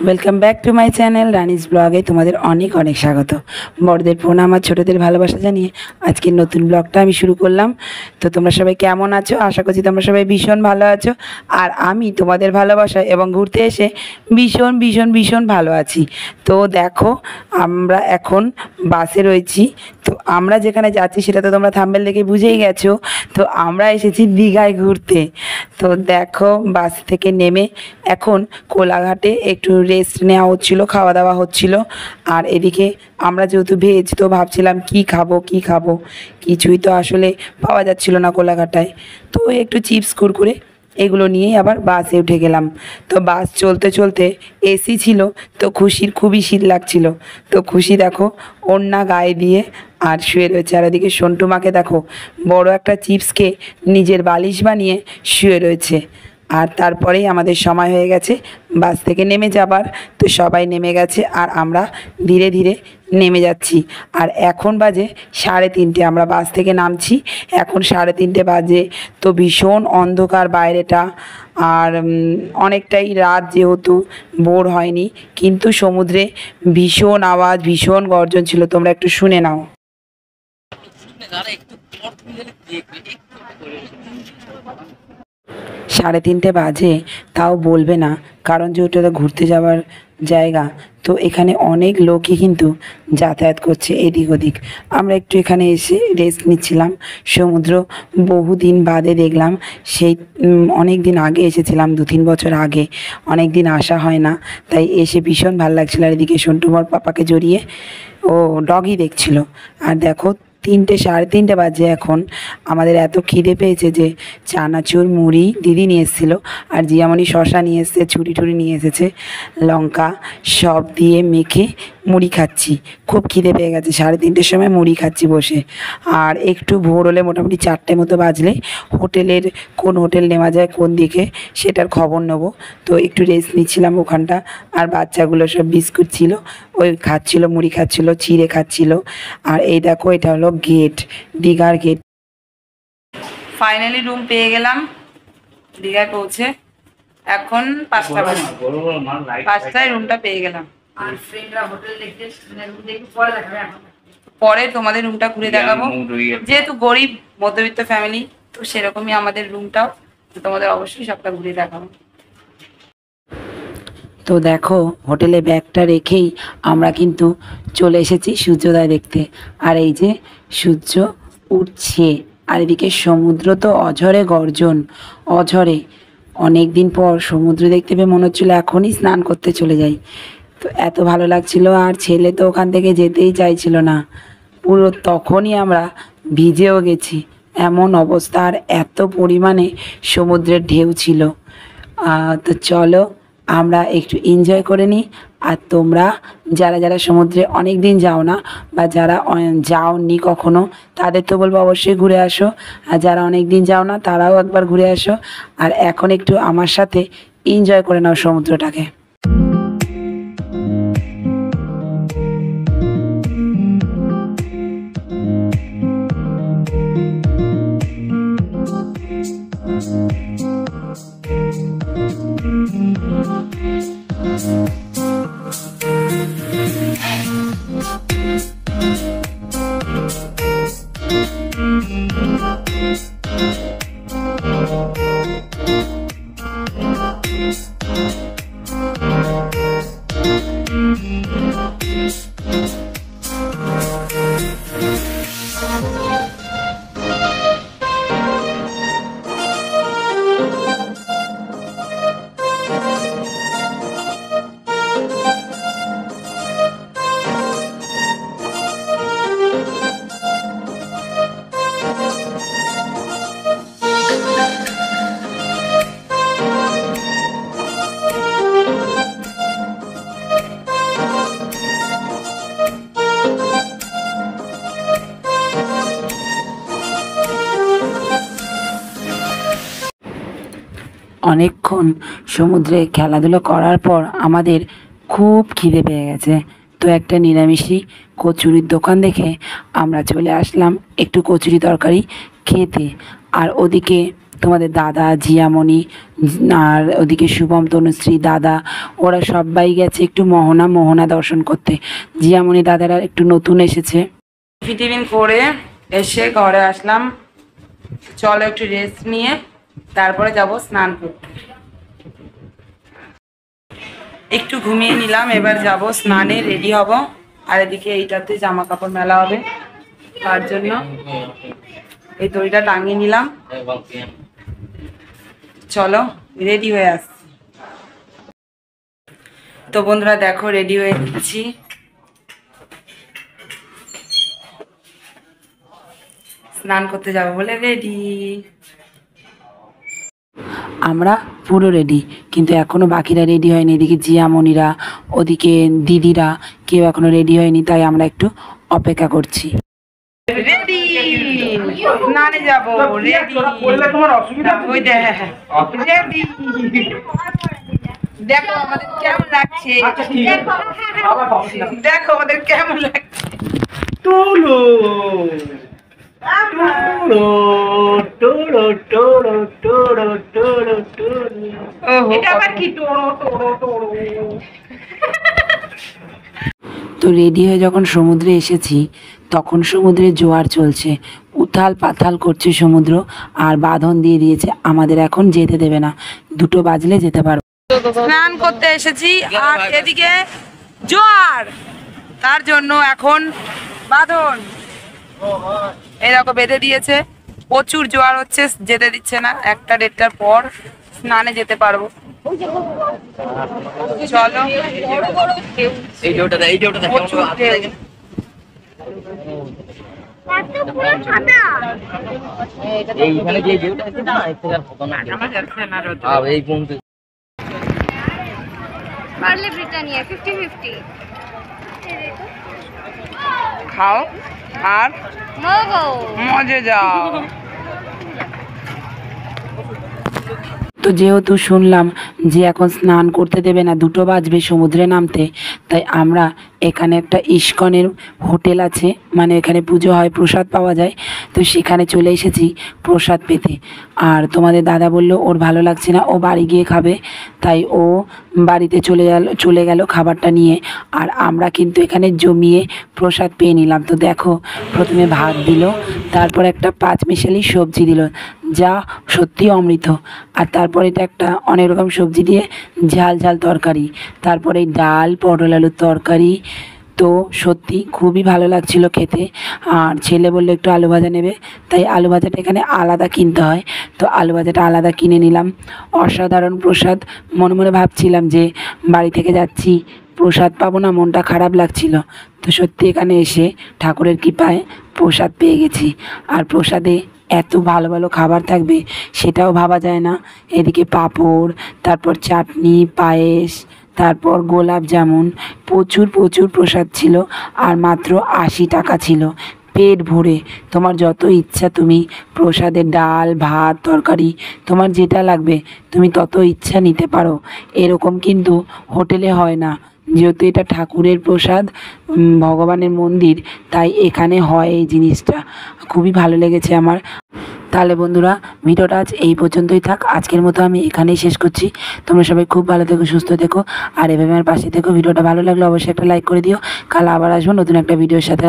Welcome back to my channel রানিস ব্লগে তোমাদের অনেক অনেক স্বাগত। বড়দের প্রণাম আর ছোটোদের ভালোবাসা জানিয়ে আজকের নতুন ব্লগটা আমি শুরু করলাম। তো তোমরা সবাই কেমন আছো? আশা করছি তোমরা সবাই ভীষণ ভালো আছো। আর আমি তোমাদের ভালোবাসা এবং ঘুরতে এসে ভীষণ ভীষণ ভীষণ ভালো আছি। তো দেখো, আমরা এখন বাসে রয়েছি। তো আমরা যেখানে যাচ্ছি সেটা তো তোমরা থাম্বনেল দেখে বুঝেই গেছো। তো আমরা এসেছি দীঘায় ঘুরতে। তো দেখো, বাস থেকে নেমে এখন কোলাঘাটে একটু রেস্ট নেওয়া হচ্ছিলো, খাওয়া দাওয়া হচ্ছিলো। আর এদিকে আমরা যেহেতু ভেজ, তো ভাবছিলাম কি খাবো, কিছুই তো আসলে পাওয়া যাচ্ছিলো না কোলাঘাটায়। তো একটু চিপস কুরকুরে এগুলো নিয়েই আবার বাসে উঠে গেলাম। তো বাস চলতে চলতে এসি ছিল, তো খুশির খুবই শীত লাগছিল। তো খুশি দেখো ওড়না গায়ে দিয়ে আর শুয়ে রয়েছে। আর এদিকে সন্টু মাকে দেখো বড় একটা চিপসকে নিজের বালিশ বানিয়ে শুয়ে রয়েছে। আর তারপরেই আমাদের সময় হয়ে গেছে বাস থেকে নেমে যাবার। তো সবাই নেমে গেছে আর আমরা ধীরে ধীরে নেমে যাচ্ছি। আর এখন বাজে 3:30, আমরা বাস থেকে নামছি এখন 3:30 বাজে। তো ভীষণ অন্ধকার বাইরেটা, আর অনেকটাই রাত যেহেতু বোর হয়নি, কিন্তু সমুদ্রে ভীষণ আওয়াজ, ভীষণ গর্জন ছিল, তোমরা একটু শুনে নাও। 3:30 বাজে, তাও বলবে না, কারণ যেহেতু এটা ঘুরতে যাওয়ার জায়গা। তো এখানে অনেক লোকই কিন্তু যাতায়াত করছে এদিক ওদিক। আমরা একটু এখানে এসে রেস্ট নিচ্ছিলাম। সমুদ্র বহুদিন বাদে দেখলাম, সেই অনেক দিন আগে এসেছিলাম, 2-3 বছর আগে, অনেক দিন আসা হয় না, তাই এসে ভীষণ ভালো লাগছিল। আর এদিকে সন্টুমর পাপাকে জড়িয়ে ও ডগি দেখছিল। আর দেখো 3:30 বাজে এখন। আমাদের এত খিদে পেয়েছে যে চানাচুর মুড়ি দিদি নিয়ে এসেছিলো, আর জিয়ামণি শশা নিয়ে এসেছে, ছুরি টুরি নিয়ে এসেছে, লঙ্কা সব দিয়ে মেখে মুড়ি খাচ্ছি। খুব খিদে পেয়ে গেছে, 3:30 সময় মুড়ি খাচ্ছি বসে। আর একটু ভোর হলে, মোটামুটি 4টে মতো বাজলে, হোটেলের কোন হোটেল নেওয়া যায় কোন দিকে সেটার খবর নেবো। তো একটু রেস্ট নিচ্ছিলাম ওখানটা। আর বাচ্চাগুলো সব বিস্কুট ছিল, ওই খাচ্ছিল, মুড়ি খাচ্ছিল, চিড়ে খাচ্ছিল। আর এই দেখো, এটা হলো গেট, দীঘার গেট। ফাইনালি রুম পেয়ে গেলাম দীঘায় পৌঁছে। এখন 5টা বাজে, 5টায় রুমটা পেয়ে গেলাম। আর ফ্রেন্ডরা হোটেল দেখে রুম দেখে পরে দেখাবে, পরে তোমাদের রুমটা ঘুরে দেখাবো। যেহেতু গরিব মধ্যবিত্ত ফ্যামিলি, তো সেরকমই আমাদের রুমটাও, তো তোমাদের অবশ্যই সবটা ঘুরে দেখাবো। তো দেখো, হোটেলে ব্যাগটা রেখেই আমরা কিন্তু চলে এসেছি সূর্যোদয় দেখতে। আর এই যে সূর্য উঠছে, আর এদিকে সমুদ্র তো অঝরে গর্জন, অঝরে। অনেক দিন পর সমুদ্র দেখতে পেয়ে মনে হচ্ছিলো এখনই স্নান করতে চলে যাই। তো এত ভালো লাগছিল। আর ছেলে তো ওখান থেকে যেতেই চাইছিল না, পুরো তখনই আমরা ভিজেও গেছি, এমন অবস্থা। আর এত পরিমাণে সমুদ্রের ঢেউ ছিল। তো চলো আমরা একটু এনজয় করে নিই। আর তোমরা যারা যারা সমুদ্রে অনেক দিন যাও না, বা যারা যাওনি কখনো, তাদের তো বলবো অবশ্যই ঘুরে আসো। আর যারা অনেক দিন যাও না, তারাও একবার ঘুরে আসো। আর এখন একটু আমার সাথে এনজয় করে নাও সমুদ্রটাকে। অনেকক্ষণ সমুদ্রে খেলাধুলো করার পর আমাদের খুব খিদে পেয়ে গেছে। তো একটা নিরামিষি কচুরির দোকান দেখে আমরা চলে আসলাম একটু কচুরি তরকারি খেতে। আর ওদিকে তোমাদের দাদা জিয়ামণি আর ওদিকে শুভম তনুশ্রী দাদা ওরা সবাই গেছে একটু মোহনা দর্শন করতে। জিয়ামণি দাদারা একটু নতুন এসেছে। টিফিন করে এসে ঘরে আসলাম, চলো একটু রেস্ট নিয়ে তারপরে যাব স্নান করতে। একটু ঘুমিয়ে নিলাম, এবার যাব স্নানে রেডি হব। আর এদিকে এইটাতে জামা কাপড় মেলা হবে, তার জন্য এই দড়িটা টাঙিয়ে নিলাম। চলো রেডি হয়ে আসছি। তো বন্ধুরা দেখো রেডি হয়ে নিচ্ছি। স্নান করতে যাবো বলে রেডি। আমরা পুরো রেডি, কিন্তু এখনো বাকিরা রেডি হয়নি। এদিকে জিয়ামণিরা ওদিকে দিদিরা কেউ এখনো রেডি হয়নি, তাই আমরা একটু অপেক্ষা করছি। রেডি, স্নানে যাবো রেডি। ওই রেডি, দেখো আমাদের কেমন লাগছে, দেখো আমাদের কেমন লাগছে। টুলু তো রেডি হয়ে যখন সমুদ্রে এসেছি তখন সমুদ্রে জোয়ার চলছে, উথাল পাথাল করছে সমুদ্র, আর বাঁধন দিয়ে দিয়েছে আমাদের এখন যেতে দেবে না, 2টো বাজলে যেতে পারবো। স্নান করতে এসেছি আর এদিকে জোয়ার, তার জন্য এখন বাঁধন এরকম বেঁধে দিয়েছে। প্রচুর জোয়ার হচ্ছে, যেতে দিচ্ছে না। 1টা-1:30টার পর স্নানে যেতে পারবো। চলো খাও আর মজে যাও। তো যেহেতু শুনলাম যে এখন স্নান করতে দেবে না, 2টো বাজবে সমুদ্রে নামতে, তাই আমরা এখানে একটা ইস্কনের হোটেল আছে, মানে এখানে পুজো হয়, প্রসাদ পাওয়া যায়, তো সেখানে চলে এসেছি প্রসাদ পেতে। আর তোমাদের দাদা বলল ওর ভালো লাগছে না, ও বাড়ি গিয়ে খাবে, তাই ও বাড়িতে চলে গেল খাবারটা নিয়ে। আর আমরা কিন্তু এখানে জমিয়ে প্রসাদ পেয়ে নিলাম। তো দেখো প্রথমে ভাত দিল, তারপর একটা 5 মিশালি সবজি দিল, যা সত্যি অমৃত। আর তারপর এটা একটা অনেক রকম সবজি দিয়ে ঝাল ঝাল তরকারি, তারপরে ডাল, পটল আলুর তরকারি। তো সত্যি খুবই ভালো লাগছিল খেতে। আর ছেলে বললো একটু আলু ভাজা নেবে, তাই আলু ভাজাটা এখানে আলাদা কিনতে হয়, তো আলু ভাজাটা আলাদা কিনে নিলাম। অসাধারণ প্রসাদ। মনে মনে ভাবছিলাম যে বাড়ি থেকে যাচ্ছি প্রসাদ পাবো না, মনটা খারাপ লাগছিল। তো সত্যি এখানে এসে ঠাকুরের কৃপায় প্রসাদ পেয়ে গেছি। আর প্রসাদে এত ভালো ভালো খাবার থাকবে সেটাও ভাবা যায় না। এদিকে পাঁপড়, তারপর চাটনি, পায়েস, তারপর গোলাপ জামুন, প্রচুর প্রচুর প্রসাদ ছিল। আর মাত্র 80 টাকা ছিল, পেট ভরে। তোমার যত ইচ্ছা তুমি প্রসাদে ডাল, ভাত, তরকারি, তোমার যেটা লাগবে তুমি তত ইচ্ছা নিতে পারো। এরকম কিন্তু হোটেলে হয় না, যেহেতু এটা ঠাকুরের প্রসাদ, ভগবানের মন্দির, তাই এখানে হয় এই জিনিসটা। খুবই ভালো লেগেছে আমার। তাহলে বন্ধুরা ভিডিওটা আজ এই পর্যন্তই থাক। আজকের মতো আমি এখানেই শেষ করছি। তোমরা সবাই খুব ভালো থেকো, সুস্থ থেকো, আর এভাবে আমার পাশে থেকো। ভিডিওটা ভালো লাগলে অবশ্যই একটা লাইক করে দিও। কাল আবার আসবো নতুন একটা ভিডিওর সাথে।